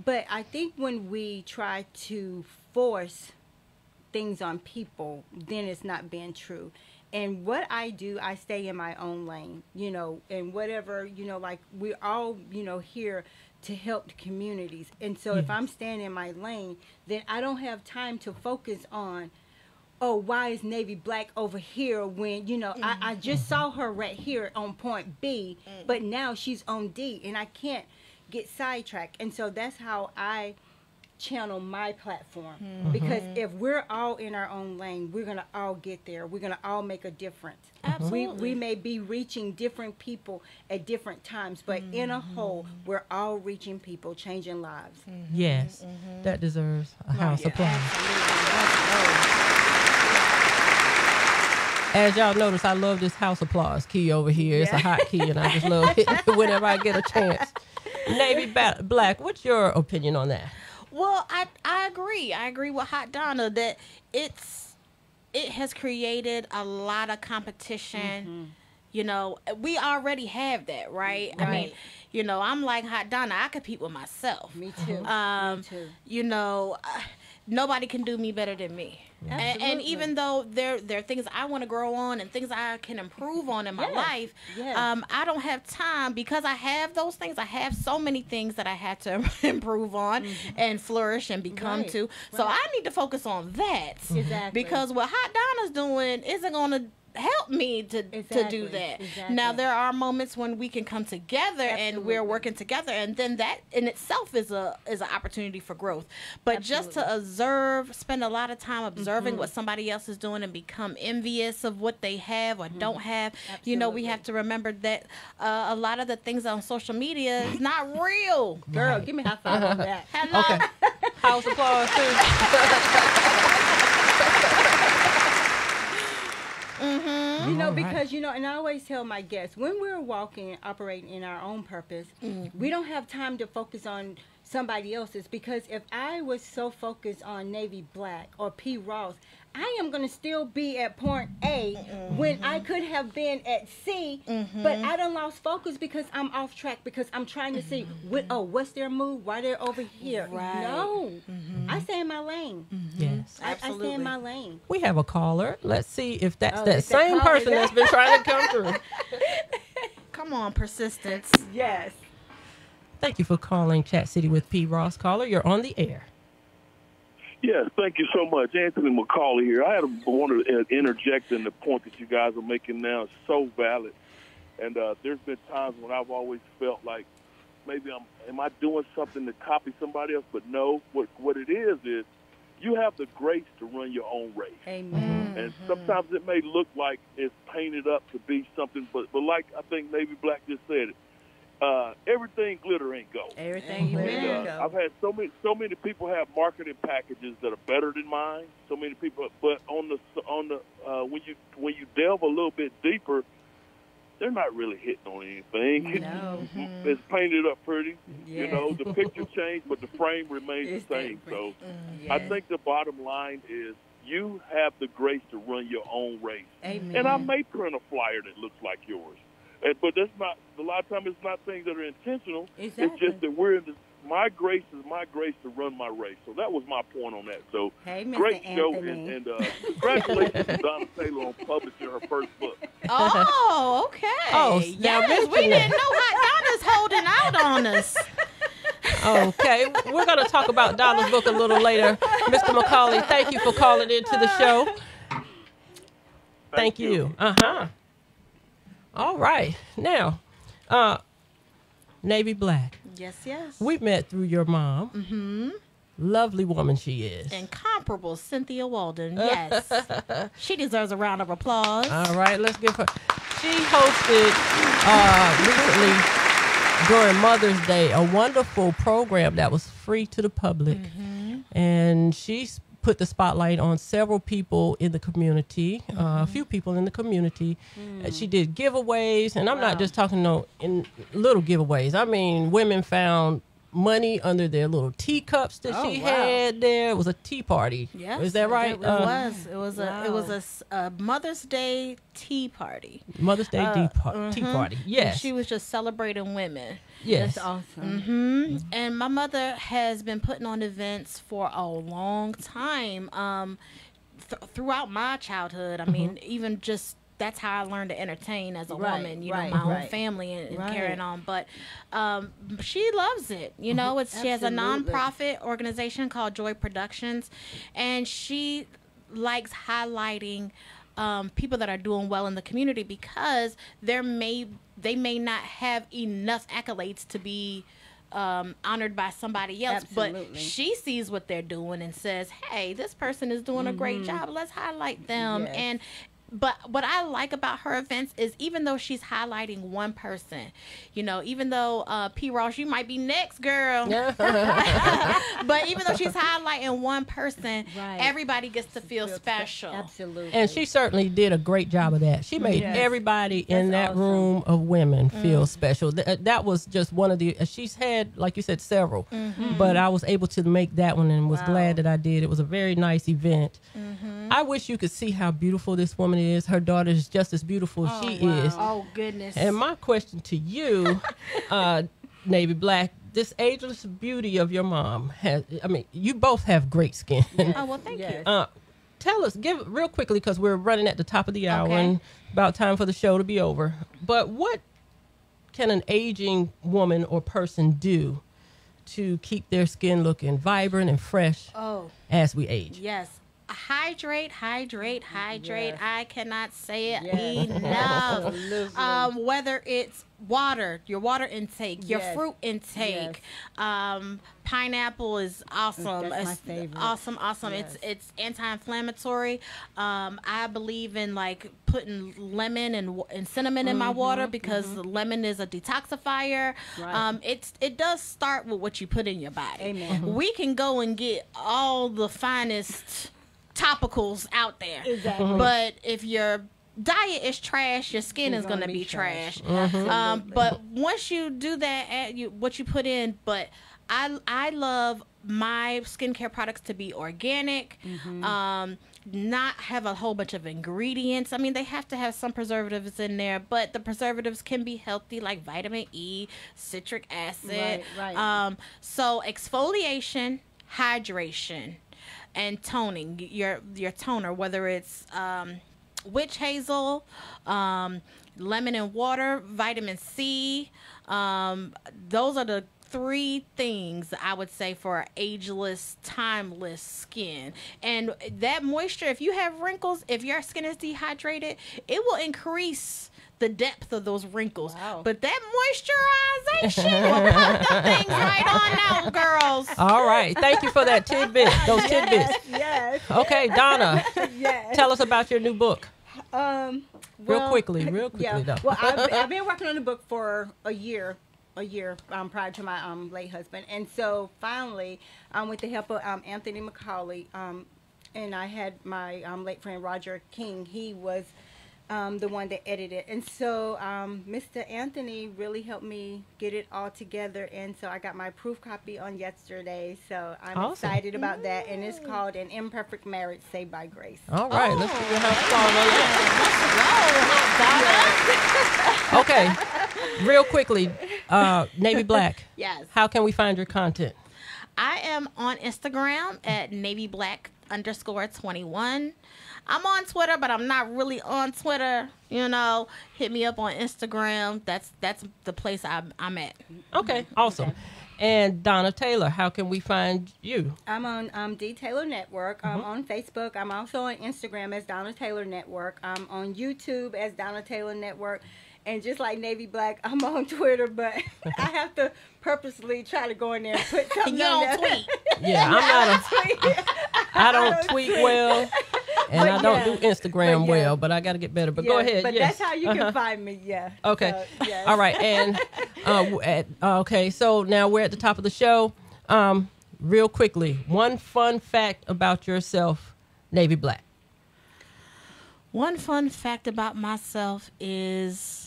But I think when we try to force things on people, then it's not being true. And what I do, I stay in my own lane, you know, and whatever, you know, like we're all, you know, here to help the communities. And so if I'm staying in my lane, then I don't have time to focus on, oh, why is Navy Black over here when, you know, I just saw her right here on point B, but now she's on D, and I can't get sidetracked. And so that's how I channel my platform, because if we're all in our own lane, we're going to all get there. We're going to all make a difference. Absolutely. We may be reaching different people at different times, but in a whole, we're all reaching people, changing lives. Yes, that deserves a house applause. As y'all notice, I love this house applause key over here. It's a hot key, and I just love hitting it whenever I get a chance. Navy Black, what's your opinion on that? Well, I agree. I agree with Hot Donna that it has created a lot of competition. You know, we already have that, right? I mean, you know, I'm like Hot Donna. I compete with myself. Me too. Me too. You know, nobody can do me better than me. And even though there are things I want to grow on and things I can improve on in my life, I don't have time, because I have those things. I have so many things that I had to improve on and flourish and become to. So I need to focus on that. Exactly. Because what Hot Donna's doing isn't going to help me to do that. Now, there are moments when we can come together and we're working together, and then that in itself is an opportunity for growth. But just to spend a lot of time observing what somebody else is doing and become envious of what they have or don't have, you know, we have to remember that a lot of the things on social media is not real. Girl, give me a high five on that. Hello. Okay. House applause, You know, because, you know, and I always tell my guests, when we're walking and operating in our own purpose, we don't have time to focus on somebody else's, because if I was so focused on Navy Black or P. Ross, I am going to still be at point A when I could have been at C, but I done lost focus because I'm off track, because I'm trying to see, what's their move? Why they're over here? Right. No, I stay in my lane. Yes. I stay in my lane. We have a caller. Let's see if that's that it's same that caller. person that's been trying to come through. Come on, persistence. Yes. Thank you for calling Chat City with P. Ross. Caller, you're on the air. Yes, thank you so much. Anthony McCauley here. I want to interject in the point that you guys are making now. It's so valid. And there's been times when I've always felt like maybe am I doing something to copy somebody else? But no, what it is you have the grace to run your own race. Amen. And sometimes it may look like it's painted up to be something, but like I think Navy Black just said it, everything glitter ain't gold. Everything glitter ain't gold. I've had so many people have marketing packages that are better than mine. So many people, but on the when you delve a little bit deeper, they're not really hitting on anything. No. It's painted up pretty. Yeah. You know, the picture changed, but the frame remains the same. So I think the bottom line is you have the grace to run your own race. Amen. And I may print a flyer that looks like yours. But that's not, a lot of times it's not things that are intentional. Exactly. It's just that we're in my grace is my grace to run my race. So that was my point on that. So great show. And congratulations to Donna Taylor on publishing her first book. Oh, okay. Oh, now yes, we didn't know Hot Donna's holding out on us. Okay, we're going to talk about Donna's book a little later. Mr. McCauley, thank you for calling into the show. Thank you. All right. Now, Navy Black. Yes. We met through your mom. Lovely woman she is. Incomparable Cynthia Walden. Yes. She deserves a round of applause. All right, let's give her. She hosted recently during Mother's Day a wonderful program that was free to the public. And she's put the spotlight on several people in the community, a few people in the community. She did giveaways, and I'm not just talking in little giveaways. I mean, women found money under their little teacups that she had there. It was a tea party. Yes, is that right? It was. It was a Mother's Day tea party. Mother's Day tea party. Yes. And she was just celebrating women. Yes. That's awesome. And my mother has been putting on events for a long time. Throughout my childhood, I mean, even just that's how I learned to entertain as a woman, you know, my own family and carrying on. But she loves it. You know, she has a nonprofit organization called Joy Productions, and she likes highlighting people that are doing well in the community because they may not have enough accolades to be honored by somebody else, but she sees what they're doing and says, hey, this person is doing a great job, let's highlight them. But what I like about her events is even though she's highlighting one person, you know, even though P. Ross, you might be next, girl. But even though she's highlighting one person, everybody gets to feel special. Absolutely. And she certainly did a great job of that. She made everybody in that room of women feel special. That was just one of the, she's had, like you said, several. But I was able to make that one and was glad that I did. It was a very nice event. I wish you could see how beautiful this woman is. Her daughter is just as beautiful as she is. Oh, goodness. And my question to you, Navy Black, this ageless beauty of your mom has, I mean, you both have great skin. Oh, well, thank you. Tell us, give real quickly, because we're running at the top of the hour and about time for the show to be over. But what can an aging woman or person do to keep their skin looking vibrant and fresh as we age? Yes. Hydrate. I cannot say it enough. Whether it's water, your water intake, your fruit intake. Pineapple is awesome. That's my favorite. Awesome. It's anti-inflammatory. I believe in like putting lemon and cinnamon in my water because lemon is a detoxifier. It does start with what you put in your body. Amen. We can go and get all the finest topicals out there, but if your diet is trash, your skin is going to be trash. But once you do that, what you put in, but I love my skincare products to be organic, not have a whole bunch of ingredients. I mean, they have to have some preservatives in there, but the preservatives can be healthy, like vitamin E, citric acid. So exfoliation, hydration, and toning, your toner, whether it's witch hazel, lemon and water, vitamin C. Those are the 3 things I would say for ageless, timeless skin. And that moisture, if you have wrinkles, if your skin is dehydrated, it will increase the depth of those wrinkles. But that moisturization will pop them things right on out, girls. All right. Thank you for that tidbit, those tidbits. Yes. Okay, Donna, tell us about your new book. Real quickly, though. Well, I've been working on the book for a year prior to my late husband. And so finally, with the help of Anthony McCauley, and I had my late friend Roger King, he was the one that edited. And so Mr. Anthony really helped me get it all together. And so I got my proof copy on yesterday. So I'm excited about that. And it's called An Imperfect Marriage Saved by Grace. All right. Let's do your house call on that. Okay. Real quickly, Navy Black. Yes. How can we find your content? I am on Instagram at NavyBlack_21. I'm on Twitter, but I'm not really on Twitter. You know, hit me up on Instagram. That's the place I'm at. Okay, awesome. And Donna Taylor, how can we find you? I'm on D Taylor Network. I'm on Facebook. I'm also on Instagram as Donna Taylor Network. I'm on YouTube as Donna Taylor Network. And just like Navy Black, I'm on Twitter, but I have to purposely try to go in there and put something You don't tweet. Yeah, I don't tweet well, and I don't do Instagram well, but I got to get better. But go ahead. But that's how you can find me, Okay. Yes. All right. And, okay, so now we're at the top of the show. Real quickly, one fun fact about yourself, Navy Black. One fun fact about myself is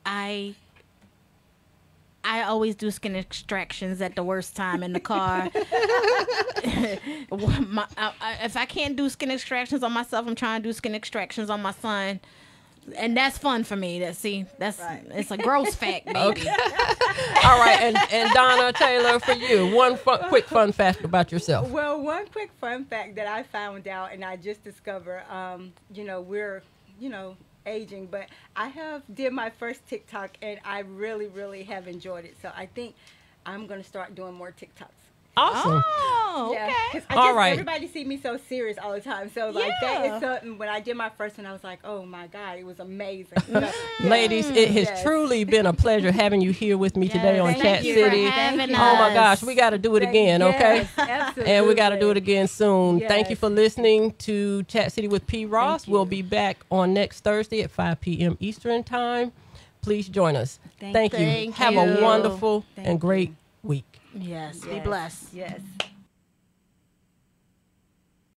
I I always do skin extractions at the worst time in the car. If I can't do skin extractions on myself, I'm trying to do skin extractions on my son. And that's fun for me. It's a gross fact, baby. Okay. All right, and Donna Taylor, for you, one quick fun fact about yourself. Well, one quick fun fact that I found out, and I just discovered, we're, aging, but I did my first TikTok, and I really, really have enjoyed it. So I think I'm going to start doing more TikToks. Awesome. Oh, okay. Yeah, all right. Everybody see me so serious all the time. So, that is something. When I did my first one, I was like, oh, my God, it was amazing. Ladies, it has truly been a pleasure having you here with me today on Chat City. Oh, my gosh, we got to do it again, okay? Absolutely. And we got to do it again soon. Yes. Thank you for listening to Chat City with P. Ross. We'll be back on next Thursday at 5 p.m. Eastern Time. Please join us. Thank you. Have a wonderful and great week. Yes. Be blessed. Yes.